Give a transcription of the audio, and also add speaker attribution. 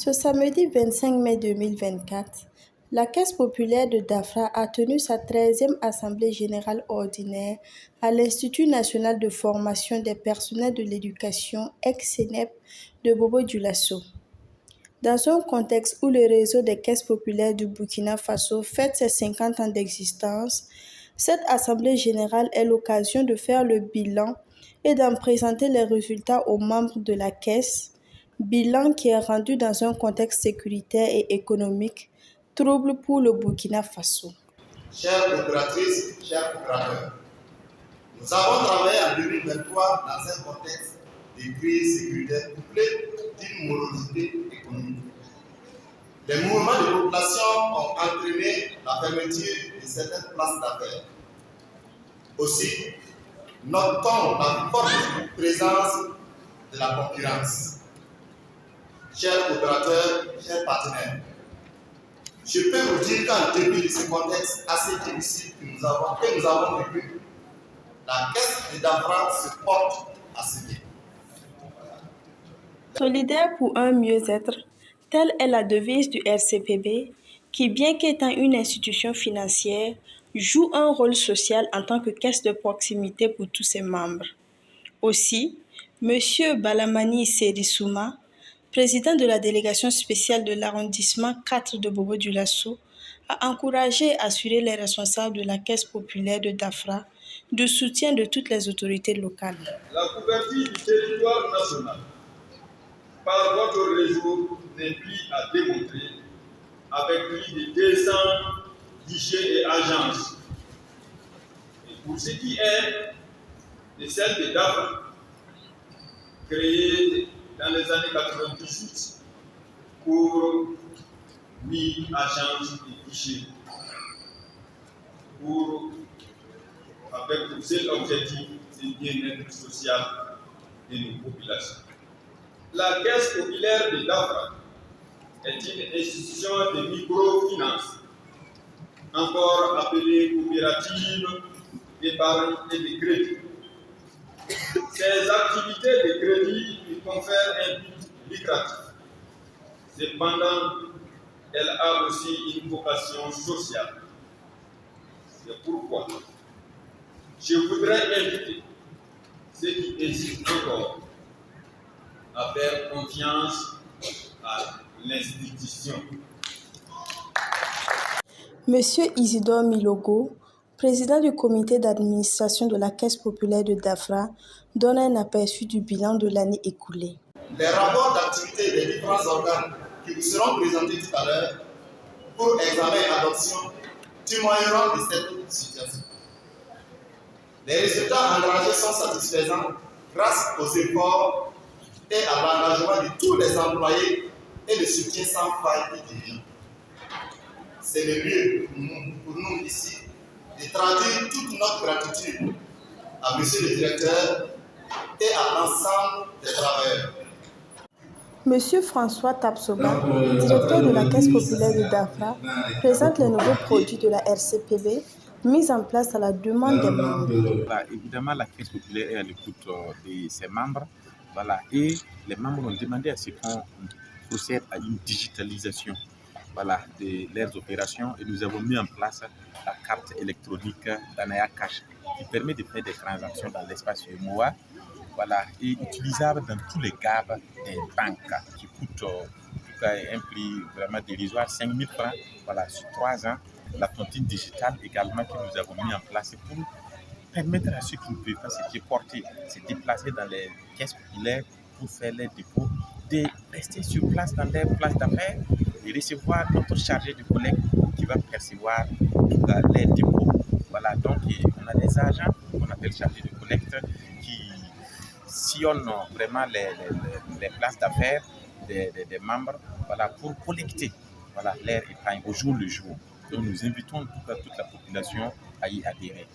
Speaker 1: Ce samedi 25 mai 2024, la Caisse populaire de Dafra a tenu sa 13e Assemblée générale ordinaire à l'Institut national de formation des personnels de l'éducation ex-CNEP de Bobo-Dioulasso. Dans un contexte où le réseau des caisses populaires du Burkina Faso fête ses 50 ans d'existence, cette Assemblée générale est l'occasion de faire le bilan et d'en présenter les résultats aux membres de la Caisse, bilan qui est rendu dans un contexte sécuritaire et économique trouble pour le Burkina Faso.
Speaker 2: Chères opératrices, chers opérateurs, nous avons travaillé en 2023 dans un contexte de crise sécuritaire couplé d'une morosité économique. Les mouvements de population ont entraîné la fermeture de certaines places d'affaires. Aussi, notons la forte présence de la concurrence. Chers opérateurs, chers partenaires, je peux vous dire qu'en dépit de ce contexte assez difficile que nous avons vécu, la Caisse de Dafra se porte assez bien.
Speaker 1: Solidaire pour un mieux-être, telle est la devise du RCPB qui, bien qu'étant une institution financière, joue un rôle social en tant que caisse de proximité pour tous ses membres. Aussi, M. Balamani Serissouma, président de la délégation spéciale de l'arrondissement 4 de Bobo-Dioulasso, a encouragé et assuré les responsables de la Caisse populaire de Dafra de soutien de toutes les autorités locales.
Speaker 3: La couverture du territoire national par votre réseau n'est plus à démontrer avec plus de 200 guichets et agences. Et pour ce qui est de celle de Dafra, créée dans les années 98 pour 1000 agences et guichets, avec pour seul objectif le bien-être social de nos populations. La Caisse populaire de Dafra est une institution de microfinance, encore appelée coopérative d'épargne et de crédit. Ces activités de crédit lui confèrent un but lucratif. Cependant, elle a aussi une vocation sociale. C'est pourquoi je voudrais inviter ceux qui hésitent encore à faire confiance à l'institution.
Speaker 1: Monsieur Isidore Milogo, président du comité d'administration de la Caisse populaire de Dafra, donne un aperçu du bilan de l'année écoulée.
Speaker 2: Les rapports d'activité des différents organes qui vous seront présentés tout à l'heure pour examen et adoption témoigneront de cette situation. Les résultats engrangés sont satisfaisants grâce aux efforts et à l'engagement de tous les employés et le soutien sans faille des dirigeants. C'est le lieu pour nous ici de traduire toute notre gratitude à Monsieur le directeur et à l'ensemble des travailleurs.
Speaker 1: Monsieur François Tapsoba, directeur de la Caisse populaire de Dafra, présente les nouveaux produits de la RCPB mis en place à la demande des membres.
Speaker 4: Voilà, évidemment, la Caisse populaire est à l'écoute de ses membres. Voilà, et les membres ont demandé à ce qu'on procède à une digitalisation, voilà, de leurs opérations, et nous avons mis en place la carte électronique d'Anaya Cash qui permet de faire des transactions dans l'espace UEMOA, voilà, et utilisable dans tous les gaps des banques qui coûtent un prix vraiment dérisoire, 5 000 francs, voilà, sur 3 ans. La tontine digitale également que nous avons mis en place pour permettre à ceux qui ne peuvent pas se déporter, se déplacer dans les caisses populaires pour faire les dépôts, de rester sur place dans leur place d'affaires et recevoir notre chargé de collecte qui va percevoir les dépôts. Voilà, donc on a des agents qu'on appelle chargés de collecte qui sillonnent vraiment les places d'affaires des membres, voilà, pour collecter, voilà, leur épargne au jour le jour. Donc nous invitons en tout cas toute la population à y adhérer.